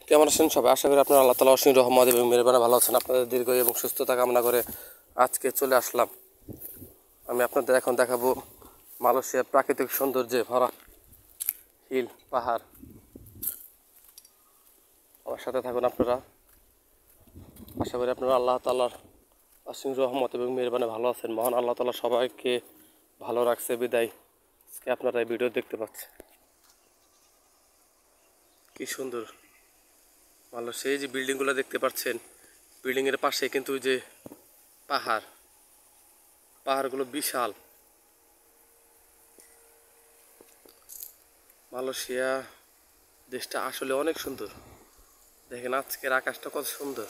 কেমন আছেন সবাই? আশা করি আপনারা আল্লাহ তাআলা অসীম রহমত এবং মেহেরবানি ভালো আছেন। আপনাদের দীর্ঘ এবং সুস্থতা কামনা করে আজকে চলে আসলাম। আমি আপনাদের এখন দেখাবো মালয়েশিয়ার প্রাকৃতিক সৌন্দর্যে ভরা হিল পাহাড়। আমার সাথে থাকুন আপনারা। আশা করি আপনারা আল্লাহ তাআলার অসীম রহমত এবং মেহেরবানি ভালো আছেন। মহান আল্লাহ তাআলা সবাইকে ভালো রাখছে বিদায় আজকে আপনারা এই ভিডিও দেখতে পাচ্ছেন। কি সুন্দর মালয়েশিয়া, এই যে বিল্ডিংগুলো দেখতে পাচ্ছেন, বিল্ডিংয়ের পাশে কিন্তু ওই যে পাহাড়গুলো বিশাল। মালয়েশিয়া দেশটা আসলে অনেক সুন্দর। দেখেন আজকের আকাশটা কত সুন্দর।